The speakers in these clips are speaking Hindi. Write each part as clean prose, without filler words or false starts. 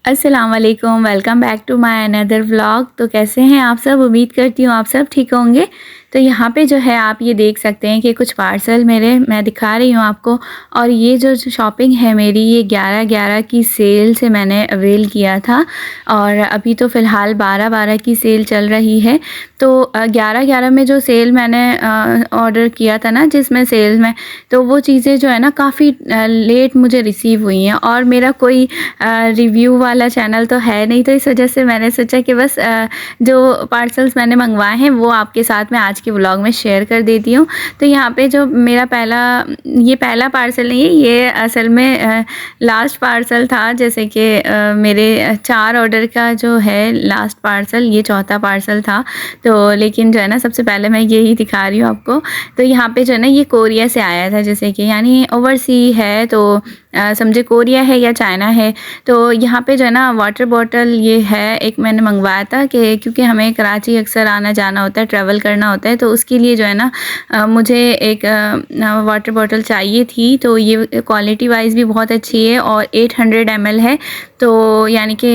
अस्सलाम वालेकुम, welcome back to my another vlog. तो कैसे हैं आप सब? उम्मीद करती हूँ आप सब ठीक होंगे। तो यहाँ पे जो है आप ये देख सकते हैं कि कुछ पार्सल मैं दिखा रही हूँ आपको। और ये जो शॉपिंग है मेरी, ये 11/11 की सेल से मैंने अवेल किया था। और अभी तो फ़िलहाल 12/12 की सेल चल रही है। तो 11/11 में जो सेल मैंने ऑर्डर किया था ना, जिसमें सेल में, तो वो चीज़ें जो है ना काफ़ी लेट मुझे रिसीव हुई हैं। और मेरा कोई रिव्यू वाला चैनल तो है नहीं, तो इस वजह से मैंने सोचा कि बस जो पार्सल्स मैंने मंगवाए हैं वो आपके साथ में आज के व्लॉग में शेयर कर देती हूँ। तो यहाँ पे जो मेरा ये पहला पार्सल नहीं है, ये असल में लास्ट पार्सल था। जैसे कि मेरे 4 ऑर्डर का जो है लास्ट पार्सल, ये चौथा पार्सल था। तो लेकिन जो है ना, सबसे पहले मैं यही दिखा रही हूँ आपको। तो यहाँ पे जो है ना, ये कोरिया से आया था, जैसे कि यानी ओवरसी है, तो समझे कोरिया है या चाइना है। तो यहाँ पे जो है ना वाटर बॉटल ये है, एक मैंने मंगवाया था कि क्योंकि हमें कराची अक्सर आना जाना होता है, ट्रैवल करना होता है, तो उसके लिए जो है ना मुझे एक वाटर बॉटल चाहिए थी। तो ये क्वालिटी वाइज भी बहुत अच्छी है और 800 ml है। तो यानी कि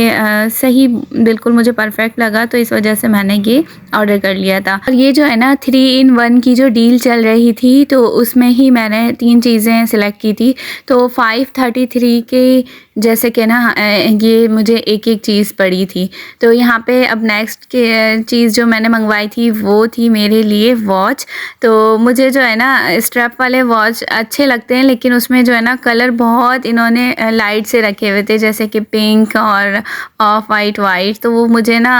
सही बिल्कुल मुझे परफेक्ट लगा, तो इस वजह से मैंने ये ऑर्डर कर लिया था। और ये जो है ना 3 in 1 की जो डील चल रही थी, तो उसमें ही मैंने 3 चीज़ें सिलेक्ट की थी। तो 533 के जैसे कि ना ये मुझे एक चीज़ पड़ी थी। तो यहाँ पे अब नेक्स्ट के चीज़ जो मैंने मंगवाई थी वो थी मेरे लिए वॉच। तो मुझे जो है ना स्ट्रैप वाले वॉच अच्छे लगते हैं, लेकिन उसमें जो है ना कलर बहुत इन्होंने लाइट से रखे हुए थे, जैसे कि पिंक और ऑफ वाइट। तो वो मुझे ना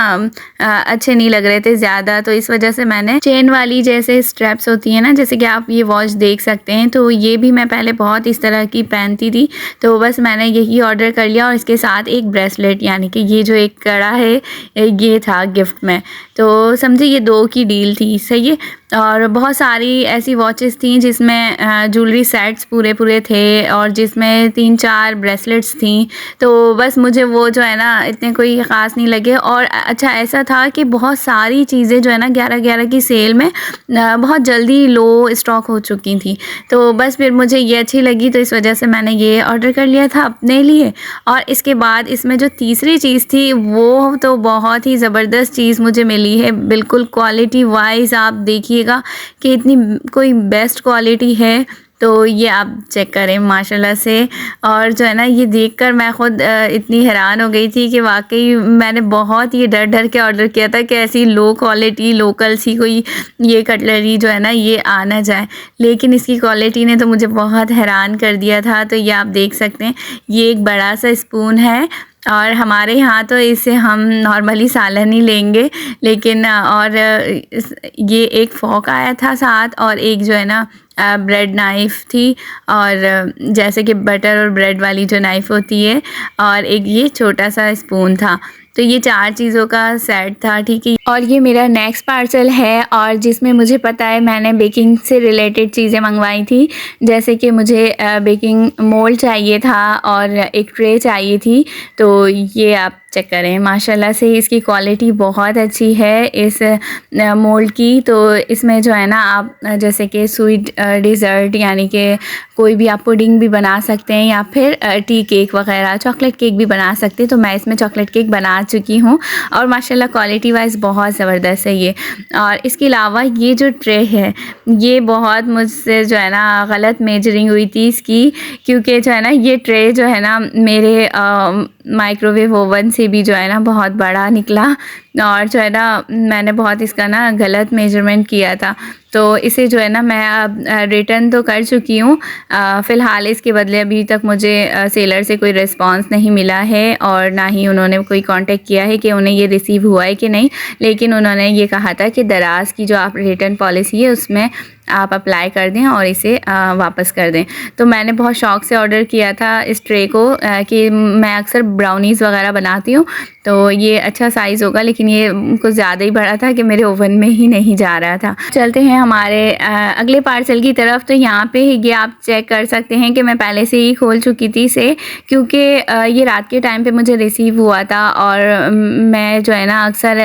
अच्छे नहीं लग रहे थे ज़्यादा। तो इस वजह से मैंने चेन वाली जैसे स्ट्रैप्स होती हैं ना, जैसे कि आप ये वॉच देख सकते हैं, तो ये भी मैं पहले बहुत इस तरह की पहनती थी। तो बस मैंने यही ऑर्डर कर लिया और इसके साथ एक ब्रेसलेट, यानी कि ये जो एक कड़ा है ये था गिफ्ट में। तो समझे ये 2 की डील थी, सही है। और बहुत सारी ऐसी वॉचेस थी जिसमें ज्वेलरी सेट्स पूरे थे और जिसमें 3-4 ब्रेसलेट्स थी। तो बस मुझे वो जो है ना इतने कोई ख़ास नहीं लगे। और अच्छा ऐसा था कि बहुत सारी चीज़ें जो है ना 11/11 की सेल में बहुत जल्दी लो स्टॉक हो चुकी थी। तो बस फिर मुझे ये अच्छी लगी, तो इस वजह से मैंने ये ऑर्डर कर लिया था अपने लिए। और इसके बाद इसमें जो तीसरी चीज़ थी वो तो बहुत ही ज़बरदस्त चीज़ मुझे मिली है। बिल्कुल क्वालिटी वाइज आप देखिएगा कि इतनी कोई बेस्ट क्वालिटी है। तो ये आप चेक करें माशाल्लाह से। और जो है ना ये देखकर मैं ख़ुद इतनी हैरान हो गई थी कि वाकई मैंने बहुत ये डर के ऑर्डर किया था कि ऐसी लो क्वालिटी लोकल सी कोई ये कटलरी जो है ना ये आ ना जाए। लेकिन इसकी क्वालिटी ने तो मुझे बहुत हैरान कर दिया था। तो ये आप देख सकते हैं, ये एक बड़ा सा स्पून है और हमारे यहाँ तो इसे हम नॉर्मली सालन ही लेंगे, लेकिन और ये एक फ़ोक आया था साथ, और एक जो है ना ब्रेड नाइफ़ थी, और जैसे कि बटर और ब्रेड वाली जो नाइफ़ होती है, और एक ये छोटा सा स्पून था। तो ये 4 चीज़ों का सेट था, ठीक है। और ये मेरा नेक्स्ट पार्सल है, और जिसमें मुझे पता है मैंने बेकिंग से रिलेटेड चीज़ें मंगवाई थी। जैसे कि मुझे बेकिंग मोल्ड चाहिए था और एक ट्रे चाहिए थी। तो ये आप चेक करें, माशाल्लाह से इसकी क्वालिटी बहुत अच्छी है इस मोल्ड की। तो इसमें जो है ना आप जैसे कि स्वीट डिज़र्ट, यानी कि कोई भी आप पुडिंग भी बना सकते हैं, या फिर टी केक वगैरह, चॉकलेट केक भी बना सकते हैं। तो मैं इसमें चॉकलेट केक बना चुकी हूँ और माशाल्लाह क्वालिटी वाइज बहुत ज़बरदस्त है ये। और इसके अलावा ये जो ट्रे है, ये बहुत मुझसे जो है ना गलत मेजरिंग हुई थी इसकी, क्योंकि जो है ना ये ट्रे जो है ना मेरे माइक्रोवेव ओवन से भी जो है ना बहुत बड़ा निकला। और जो है ना मैंने बहुत इसका ना गलत मेजरमेंट किया था। तो इसे जो है ना मैं अब रिटर्न तो कर चुकी हूँ। फ़िलहाल इसके बदले अभी तक मुझे सेलर से कोई रिस्पांस नहीं मिला है, और ना ही उन्होंने कोई कांटेक्ट किया है कि उन्हें ये रिसीव हुआ है कि नहीं। लेकिन उन्होंने ये कहा था कि दराज़ की जो आप रिटर्न पॉलिसी है उसमें आप अप्लाई कर दें और इसे वापस कर दें। तो मैंने बहुत शौक़ से ऑर्डर किया था इस ट्रे को, कि मैं अक्सर ब्राउनीज़ वगैरह बनाती हूँ, तो ये अच्छा साइज़ होगा, लेकिन ये कुछ ज़्यादा ही बड़ा था कि मेरे ओवन में ही नहीं जा रहा था। चलते हैं हमारे अगले पार्सल की तरफ। तो यहाँ पे ये आप चेक कर सकते हैं कि मैं पहले से ही खोल चुकी थी इसे, क्योंकि ये रात के टाइम पे मुझे रिसीव हुआ था। और मैं जो है ना अक्सर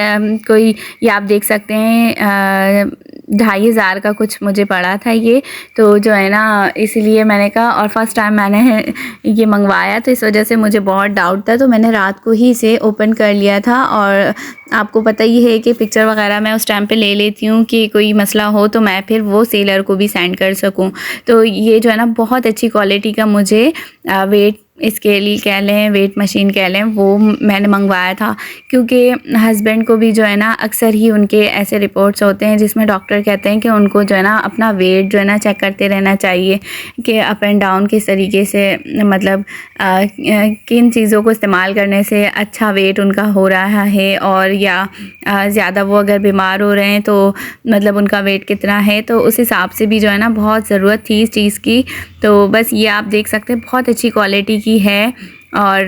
कोई, ये आप देख सकते हैं 2,500 का कुछ मुझे पड़ा था ये, तो जो है ना इसलिए मैंने कहा, और फर्स्ट टाइम मैंने ये मंगवाया तो इस वजह से मुझे बहुत डाउट था, तो मैंने रात को ही इसे ओपन कर लिया था। और आपको पता ही है कि पिक्चर वगैरह मैं उस टाइम पे ले लेती हूँ कि कोई मसला हो तो मैं फिर वो सेलर को भी सेंड कर सकूँ। तो ये जो है ना बहुत अच्छी क्वालिटी का मुझे वेट स्केल कह लें, वेट मशीन कह लें, वो मैंने मंगवाया था, क्योंकि हस्बैंड को भी जो है ना अक्सर ही उनके ऐसे रिपोर्ट्स होते हैं जिसमें डॉक्टर कहते हैं कि उनको जो है ना अपना वेट जो है ना चेक करते रहना चाहिए कि अप एंड डाउन किस तरीके से, मतलब किन चीज़ों को इस्तेमाल करने से अच्छा वेट उनका हो रहा है, और या ज़्यादा वो अगर बीमार हो रहे हैं तो मतलब उनका वेट कितना है। तो उस हिसाब से भी जो है ना बहुत ज़रूरत थी इस चीज़ की। तो बस ये आप देख सकते हैं बहुत अच्छी क्वालिटी की है, और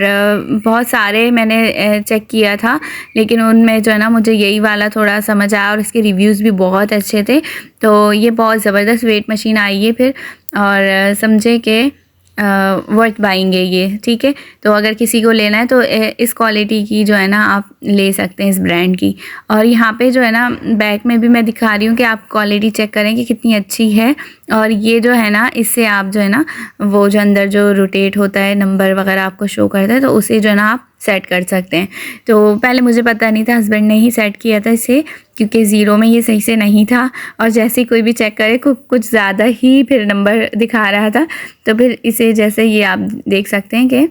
बहुत सारे मैंने चेक किया था, लेकिन उनमें जो है ना मुझे यही वाला थोड़ा समझ आया, और इसके रिव्यूज़ भी बहुत अच्छे थे। तो ये बहुत ज़बरदस्त वेट मशीन आई है फिर, और समझे कि वर्थ बाइंग है ये, ठीक है। तो अगर किसी को लेना है तो इस क्वालिटी की जो है ना आप ले सकते हैं, इस ब्रांड की। और यहाँ पे जो है ना बैक में भी मैं दिखा रही हूँ कि आप क्वालिटी चेक करें कि कितनी अच्छी है। और ये जो है ना इससे आप जो है ना वो जो अंदर जो रोटेट होता है, नंबर वगैरह आपको शो करता है, तो उसे जो है ना आप सेट कर सकते हैं। तो पहले मुझे पता नहीं था, हस्बैंड ने ही सेट किया था इसे, क्योंकि ज़ीरो में ये सही से नहीं था, और जैसे कोई भी चेक करे कुछ ज़्यादा ही फिर नंबर दिखा रहा था। तो फिर इसे जैसे ये आप देख सकते हैं कि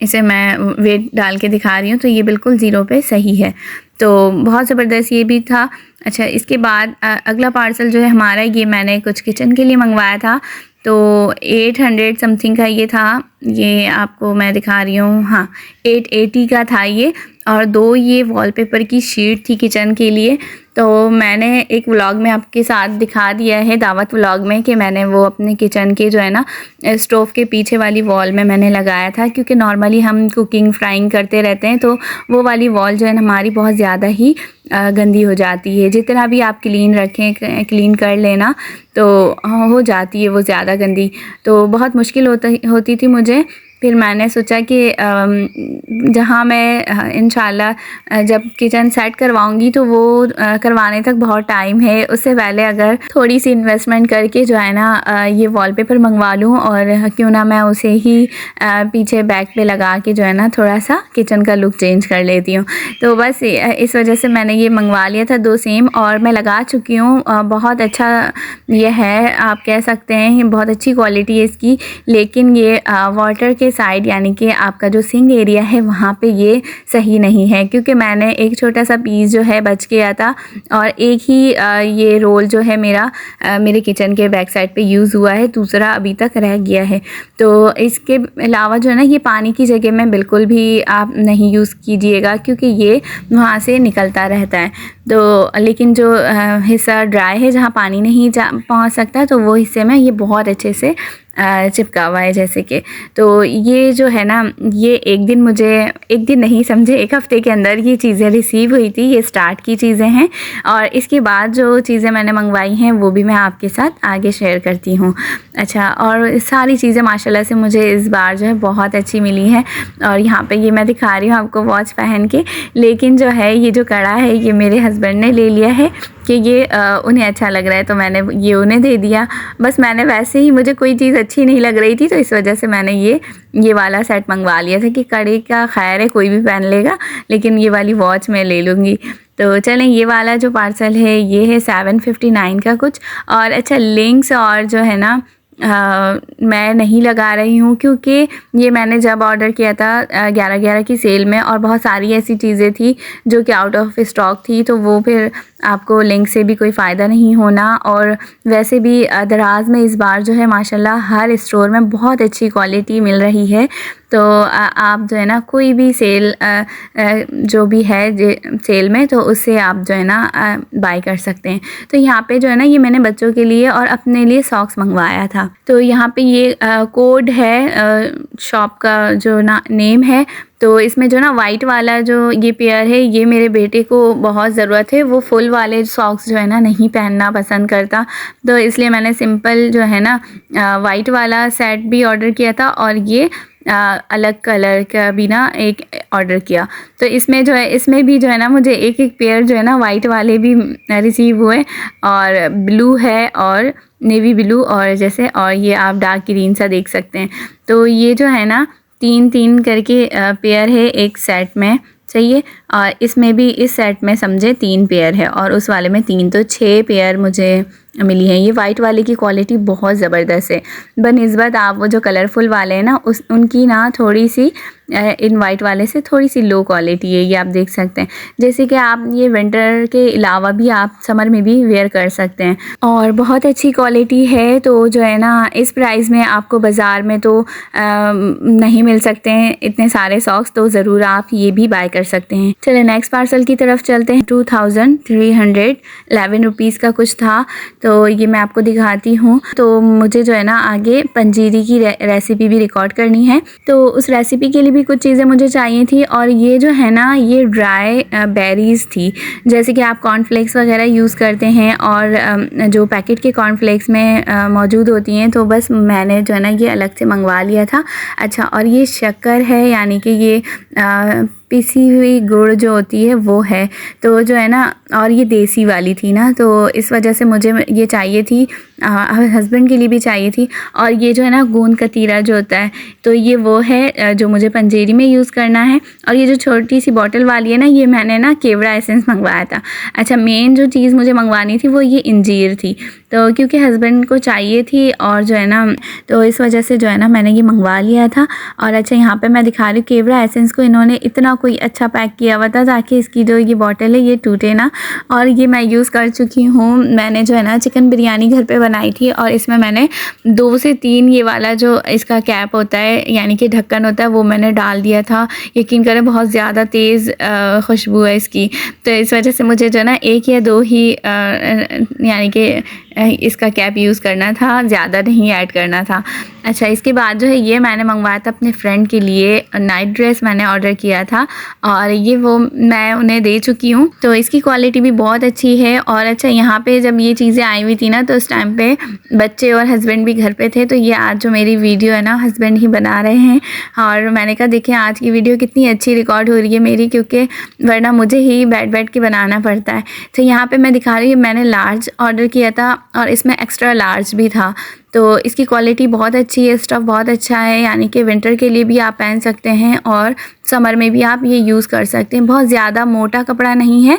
इसे मैं वेट डाल के दिखा रही हूँ, तो ये बिल्कुल ज़ीरो पे सही है। तो बहुत ज़बरदस्त ये भी था। अच्छा, इसके बाद अगला पार्सल जो है हमारा, ये मैंने कुछ किचन के लिए मंगवाया था, तो 800 समथिंग का ये था। ये आपको मैं दिखा रही हूँ, हाँ 880 का था ये। और 2 ये वॉलपेपर की शीट थी किचन के लिए। तो मैंने एक व्लॉग में आपके साथ दिखा दिया है, दावत व्लॉग में, कि मैंने वो अपने किचन के जो है ना स्टोव के पीछे वाली वॉल में मैंने लगाया था, क्योंकि नॉर्मली हम कुकिंग फ्राइंग करते रहते हैं तो वो वाली वॉल जो है ना हमारी बहुत ज़्यादा ही गंदी हो जाती है। जितना भी आप क्लीन रखें, क्लीन कर लेना, तो हो जाती है वो ज़्यादा गंदी। तो बहुत मुश्किल होती थी मुझे। फिर मैंने सोचा कि जहाँ मैं इंशाल्लाह जब किचन सेट करवाऊँगी तो वो करवाने तक बहुत टाइम है, उससे पहले अगर थोड़ी सी इन्वेस्टमेंट करके जो है ना ये वॉलपेपर मंगवा लूँ, और क्यों ना मैं उसे ही पीछे बैक पे लगा के जो है ना थोड़ा सा किचन का लुक चेंज कर लेती हूँ। तो बस इस वजह से मैंने ये मंगवा लिया था 2 सेम, और मैं लगा चुकी हूँ। बहुत अच्छा ये है, आप कह सकते हैं, ये बहुत अच्छी क्वालिटी है इसकी। लेकिन ये वाटर के साइड, यानी कि आपका जो सिंक एरिया है वहाँ पे ये सही नहीं है, क्योंकि मैंने एक छोटा सा पीस जो है बच गया था, और एक ही ये रोल जो है मेरा मेरे किचन के बैक साइड पे यूज़ हुआ है, दूसरा अभी तक रह गया है। तो इसके अलावा जो है ना ये पानी की जगह में बिल्कुल भी आप नहीं यूज़ कीजिएगा, क्योंकि ये वहाँ से निकलता रहता है। तो लेकिन जो हिस्सा ड्राई है, जहाँ पानी नहीं पहुँच सकता, तो वो हिस्से में ये बहुत अच्छे से चिपका हुआ है जैसे कि। तो ये जो है ना, ये एक दिन नहीं समझे, 1 हफ़्ते के अंदर ये चीज़ें रिसीव हुई थी। ये स्टार्ट की चीज़ें हैं, और इसके बाद जो चीज़ें मैंने मंगवाई हैं वो भी मैं आपके साथ आगे शेयर करती हूँ। अच्छा, और सारी चीज़ें माशाल्लाह से मुझे इस बार जो है बहुत अच्छी मिली हैं। और यहाँ पे ये मैं दिखा रही हूँ आपको वॉच पहन के, लेकिन जो है ये जो कड़ा है ये मेरे हस्बैंड ने ले लिया है कि ये उन्हें अच्छा लग रहा है, तो मैंने ये उन्हें दे दिया। बस मैंने वैसे ही, मुझे कोई चीज़ अच्छी नहीं लग रही थी, तो इस वजह से मैंने ये वाला सेट मंगवा लिया था कि कड़े का खैर है, कोई भी पहन लेगा, लेकिन ये वाली वॉच मैं ले लूँगी। तो चलें, ये वाला जो पार्सल है ये है 759 का कुछ। और अच्छा, लिंक्स और जो है ना मैं नहीं लगा रही हूँ, क्योंकि ये मैंने जब ऑर्डर किया था 11/11 की सेल में, और बहुत सारी ऐसी चीज़ें थी जो कि आउट ऑफ स्टॉक थी, तो वो फिर आपको लिंक से भी कोई फ़ायदा नहीं होना। और वैसे भी दराज में इस बार जो है माशाल्लाह हर स्टोर में बहुत अच्छी क्वालिटी मिल रही है। तो आप जो है ना कोई भी सेल जो भी है सेल में, तो उससे आप जो है ना बाय कर सकते हैं। तो यहाँ पे जो है ना ये मैंने बच्चों के लिए और अपने लिए सॉक्स मंगवाया था। तो यहाँ पे ये कोड है शॉप का जो ना नेम है। तो इसमें जो ना वाइट वाला जो ये पेयर है, ये मेरे बेटे को बहुत ज़रूरत है। वो फुल वाले सॉक्स जो है ना नहीं पहनना पसंद करता, तो इसलिए मैंने सिंपल जो है ना वाइट वाला सेट भी ऑर्डर किया था, और ये अलग कलर का भी ना एक ऑर्डर किया। तो इसमें जो है, इसमें भी जो है ना मुझे एक एक पेयर जो है ना वाइट वाले भी रिसीव हुए, और ब्लू है और नेवी ब्लू, और जैसे, और ये आप डार्क ग्रीन सा देख सकते हैं। तो ये जो है ना 3-3 करके पेयर है एक सेट में, सही है। और इसमें भी, इस सेट में समझे 3 पेयर है और उस वाले में 3, तो 6 पेयर मुझे मिली है। ये वाइट वाले की क्वालिटी बहुत ज़बरदस्त है बनिस्बत आप वो जो कलरफुल वाले हैं ना उनकी ना थोड़ी सी इन वाइट वाले से थोड़ी सी लो क्वालिटी है, ये आप देख सकते हैं। जैसे कि आप ये विंटर के अलावा भी आप समर में भी वेयर कर सकते हैं, और बहुत अच्छी क्वालिटी है। तो जो है ना इस प्राइस में आपको बाज़ार में तो नहीं मिल सकते हैं इतने सारे सॉक्स, तो ज़रूर आप ये भी बाय कर सकते हैं। चलिए नेक्स्ट पार्सल की तरफ चलते हैं। 2311 रुपीज़ का कुछ था, तो ये मैं आपको दिखाती हूँ। तो मुझे जो है ना आगे पंजीरी की रेसिपी भी रिकॉर्ड करनी है, तो उस रेसिपी के लिए भी कुछ चीज़ें मुझे चाहिए थी। और ये जो है ना ये ड्राई बेरीज़ थी, जैसे कि आप कॉर्नफ्लेक्स वगैरह यूज़ करते हैं और जो पैकेट के कॉर्नफ्लेक्स में मौजूद होती हैं, तो बस मैंने जो है ना ये अलग से मंगवा लिया था। अच्छा, और ये शक्कर है, यानी कि ये पिसी हुई गुड़ जो होती है वो है, तो जो है ना, और ये देसी वाली थी ना, तो इस वजह से मुझे ये चाहिए थी, हस्बैंड के लिए भी चाहिए थी। और ये जो है ना गोंद कतीरा जो होता है, तो ये वो है जो मुझे पंजेरी में यूज़ करना है। और ये जो छोटी सी बॉटल वाली है ना, ये मैंने ना केवड़ा एसेंस मंगवाया था। अच्छा, मेन जो चीज़ मुझे मंगवानी थी वो ये इंजीर थी, तो क्योंकि हस्बैंड को चाहिए थी, और जो है ना तो इस वजह से जो है ना मैंने ये मंगवा लिया था। और अच्छा, यहाँ पे मैं दिखा रही हूँ केवड़ा एसेंस को इन्होंने इतना कोई अच्छा पैक किया हुआ था ताकि इसकी जो ये बॉटल है ये टूटे ना। और ये मैं यूज़ कर चुकी हूँ, मैंने जो है ना चिकन बिरयानी घर पे बनाई थी, और इसमें मैंने 2 से 3 ये वाला जो इसका कैप होता है, यानी कि ढक्कन होता है, वो मैंने डाल दिया था। यकीन करें बहुत ज़्यादा तेज़ खुशबू है इसकी, तो इस वजह से मुझे जो है ना 1 या 2 ही यानी कि इसका कैप यूज़ करना था, ज़्यादा नहीं ऐड करना था। अच्छा, इसके बाद जो है ये मैंने मंगवाया था अपने फ्रेंड के लिए, नाइट ड्रेस मैंने ऑर्डर किया था, और ये वो मैं उन्हें दे चुकी हूँ, तो इसकी क्वालिटी भी बहुत अच्छी है। और अच्छा, यहाँ पे जब ये चीज़ें आई हुई थी ना, तो उस टाइम पे बच्चे और हस्बैंड भी घर पे थे, तो ये आज जो मेरी वीडियो है ना हस्बैंड ही बना रहे हैं। और मैंने कहा देखें आज की वीडियो कितनी अच्छी रिकॉर्ड हो रही है मेरी, क्योंकि वरना मुझे ही बैठ के बनाना पड़ता है। तो यहाँ पर मैं दिखा रही हूँ, मैंने लार्ज ऑर्डर किया था और इसमें एक्स्ट्रा लार्ज भी था, तो इसकी क्वालिटी बहुत अच्छी है, स्टफ़ बहुत अच्छा है, यानी कि विंटर के लिए भी आप पहन सकते हैं और समर में भी आप ये यूज़ कर सकते हैं। बहुत ज़्यादा मोटा कपड़ा नहीं है,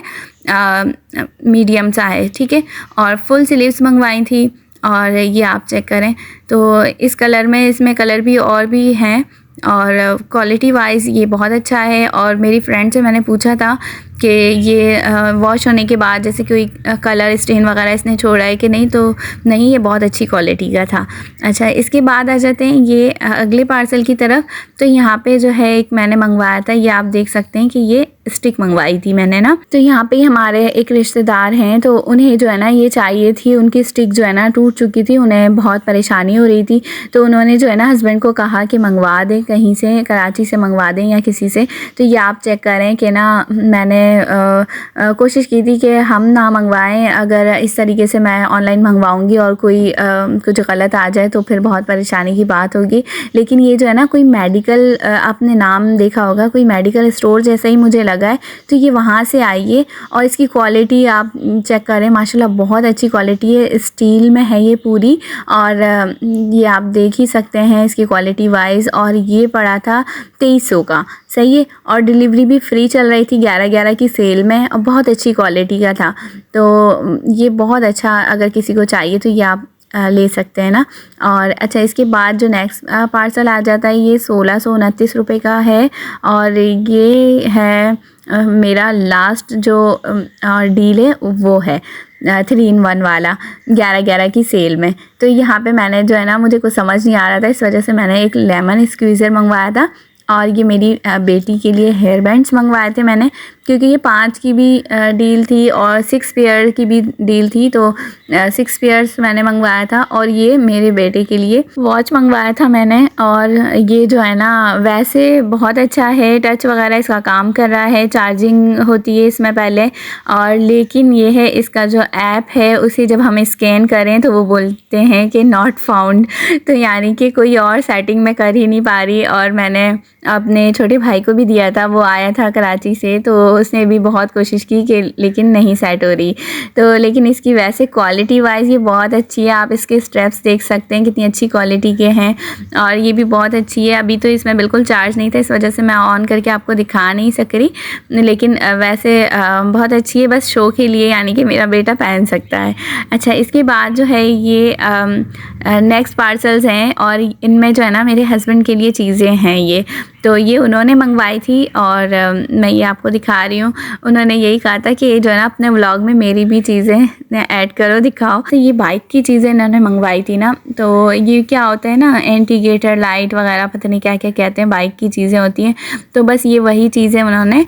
मीडियम सा है, ठीक है। और फुल स्लीव्स मंगवाई थी, और ये आप चेक करें, तो इस कलर में, इसमें कलर भी और भी हैं, और क्वालिटी वाइज ये बहुत अच्छा है। और मेरी फ्रेंड से मैंने पूछा था कि ये वॉश होने के बाद जैसे कोई कलर स्टेन वगैरह इसने छोड़ा है कि नहीं, तो नहीं, ये बहुत अच्छी क्वालिटी का था। अच्छा, इसके बाद आ जाते हैं ये अगले पार्सल की तरफ। तो यहाँ पे जो है एक मैंने मंगवाया था, ये आप देख सकते हैं कि ये स्टिक मंगवाई थी मैंने ना। तो यहाँ पे हमारे एक रिश्तेदार हैं, तो उन्हें जो है ना ये चाहिए थी, उनकी स्टिक जो है ना टूट चुकी थी, उन्हें बहुत परेशानी हो रही थी, तो उन्होंने जो है ना हस्बैंड को कहा कि मंगवा दें कहीं से, कराची से मंगवा दें या किसी से। तो ये आप चेक करें कि ना मैंने कोशिश की थी कि हम ना मंगवाएं, अगर इस तरीके से मैं ऑनलाइन मंगवाऊंगी और कोई कुछ गलत आ जाए तो फिर बहुत परेशानी की बात होगी। लेकिन ये जो है ना कोई मेडिकल, आपने नाम देखा होगा, कोई मेडिकल स्टोर जैसा ही मुझे लगा है, तो ये वहाँ से आई है। और इसकी क्वालिटी आप चेक करें, माशाल्लाह बहुत अच्छी क्वालिटी है, स्टील में है ये पूरी, और ये आप देख ही सकते हैं इसकी क्वालिटी वाइज। और ये पड़ा था 2300 का, सही है, और डिलीवरी भी फ्री चल रही थी 11/11 की सेल में, और बहुत अच्छी क्वालिटी का था। तो ये बहुत अच्छा, अगर किसी को चाहिए तो ये आप ले सकते हैं ना। और अच्छा, इसके बाद जो नेक्स्ट पार्सल आ जाता है, ये 1629 रुपये का है, और ये है मेरा लास्ट जो डील है वो है 3 in 1 वाला 11/11 की सेल में। तो यहाँ पे मैंने जो है ना, मुझे कुछ समझ नहीं आ रहा था, इस वजह से मैंने एक लेमन स्क्वीज़र मंगवाया था, और ये मेरी बेटी के लिए हेयर बैंड्स मंगवाए थे मैंने, क्योंकि ये 5 की भी डील थी और 6 पेयर की भी डील थी, तो 6 पेयर्स मैंने मंगवाया था। और ये मेरे बेटे के लिए वॉच मंगवाया था मैंने। और ये जो है ना वैसे बहुत अच्छा है, टच वगैरह इसका काम कर रहा है, चार्जिंग होती है इसमें पहले। और लेकिन ये है इसका जो ऐप है उसे जब हम स्कैन करें तो वो बोलते हैं कि नॉट फाउंड, तो यानी कि कोई और सेटिंग मैं कर ही नहीं पा रही। और मैंने अपने छोटे भाई को भी दिया था, वो आया था कराची से, तो उसने भी बहुत कोशिश की कि लेकिन नहीं सेट हो रही। तो लेकिन इसकी वैसे क्वालिटी वाइज ये बहुत अच्छी है, आप इसके स्ट्रैप्स देख सकते हैं कितनी अच्छी क्वालिटी के हैं। और ये भी बहुत अच्छी है। अभी तो इसमें बिल्कुल चार्ज नहीं था, इस वजह से मैं ऑन करके आपको दिखा नहीं सक रही, लेकिन वैसे बहुत अच्छी है, बस शो के लिए, यानी कि मेरा बेटा पहन सकता है। अच्छा, इसके बाद जो है ये नेक्स्ट पार्सल्स हैं और इनमें जो है ना मेरे हस्बैंड के लिए चीज़ें हैं ये, तो ये उन्होंने मंगवाई थी और मैं ये आपको दिखा रही हूँ। उन्होंने यही कहा था कि जो है ना अपने व्लॉग में मेरी भी चीज़ें ऐड करो, दिखाओ। तो ये बाइक की चीज़ें इन्होंने मंगवाई थी ना, तो ये क्या होता है ना, इंडिकेटर लाइट वगैरह पता नहीं क्या क्या कहते हैं, बाइक की चीज़ें होती हैं। तो बस ये वही चीज़ें उन्होंने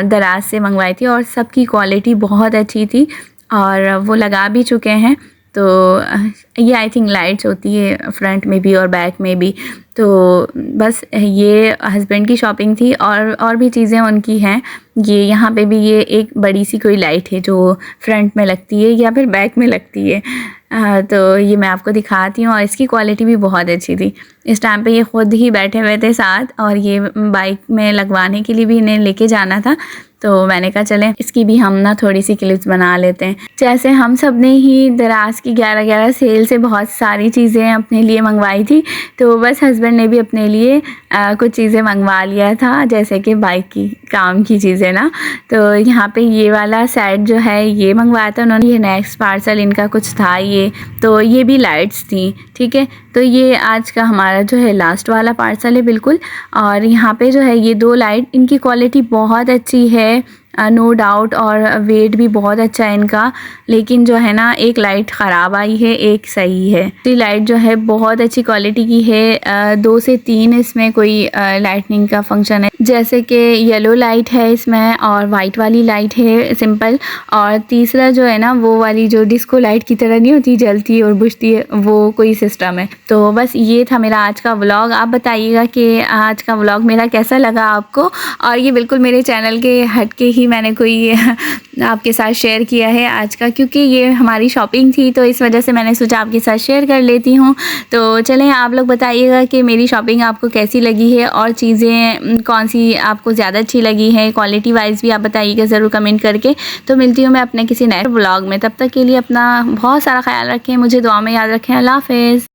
दराज से मंगवाई थी और सबकी क्वालिटी बहुत अच्छी थी और वो लगा भी चुके हैं। तो ये आई थिंक लाइट्स होती है फ्रंट में भी और बैक में भी। तो बस ये हस्बैंड की शॉपिंग थी और भी चीज़ें उनकी हैं। ये यहाँ पे भी ये एक बड़ी सी कोई लाइट है जो फ्रंट में लगती है या फिर बैक में लगती है। तो ये मैं आपको दिखाती हूँ और इसकी क्वालिटी भी बहुत अच्छी थी। इस टाइम पे ये ख़ुद ही बैठे हुए थे साथ और ये बाइक में लगवाने के लिए भी इन्हें लेके जाना था, तो मैंने कहा चलें इसकी भी हम ना थोड़ी सी क्लिप्स बना लेते हैं। जैसे हम सब ने ही दराज की 11/11 सेल से बहुत सारी चीज़ें अपने लिए मंगवाई थी, तो बस हस्बैंड ने भी अपने लिए कुछ चीज़ें मंगवा लिया था, जैसे कि बाइक की काम की चीज़ें ना। तो यहाँ पे ये वाला सेट जो है ये मंगवाया था उन्होंने। ये नेक्स्ट पार्सल इनका कुछ था ये, तो ये भी लाइट्स थी, ठीक है। तो ये आज का हमारा जो है लास्ट वाला पार्सल है बिल्कुल। और यहाँ पे जो है ये 2 लाइट, इनकी क्वालिटी बहुत अच्छी है, नो डाउट, और वेट भी बहुत अच्छा है इनका। लेकिन जो है ना एक लाइट ख़राब आई है, एक सही है। तो लाइट जो है बहुत अच्छी क्वालिटी की है। 2 से 3 इसमें कोई लाइटनिंग का फंक्शन है, जैसे कि येलो लाइट है इसमें और वाइट वाली लाइट है सिंपल, और तीसरा जो है ना वो वाली जो डिस्को लाइट की तरह नहीं होती, जलती और बुझती है, वो कोई सिस्टम है। तो बस ये था मेरा आज का व्लॉग। आप बताइएगा कि आज का व्लॉग मेरा कैसा लगा आपको। और ये बिल्कुल मेरे चैनल के हट के ही मैंने कोई आपके साथ शेयर किया है आज का, क्योंकि ये हमारी शॉपिंग थी, तो इस वजह से मैंने सोचा आपके साथ शेयर कर लेती हूँ। तो चलें, आप लोग बताइएगा कि मेरी शॉपिंग आपको कैसी लगी है और चीज़ें कौन सी आपको ज़्यादा अच्छी लगी है, क्वालिटी वाइज भी आप बताइएगा ज़रूर कमेंट करके। तो मिलती हूँ मैं अपने किसी नए व्लॉग में, तब तक के लिए अपना बहुत सारा ख्याल रखें, मुझे दुआ में याद रखें। अल्लाह हाफ़िज़।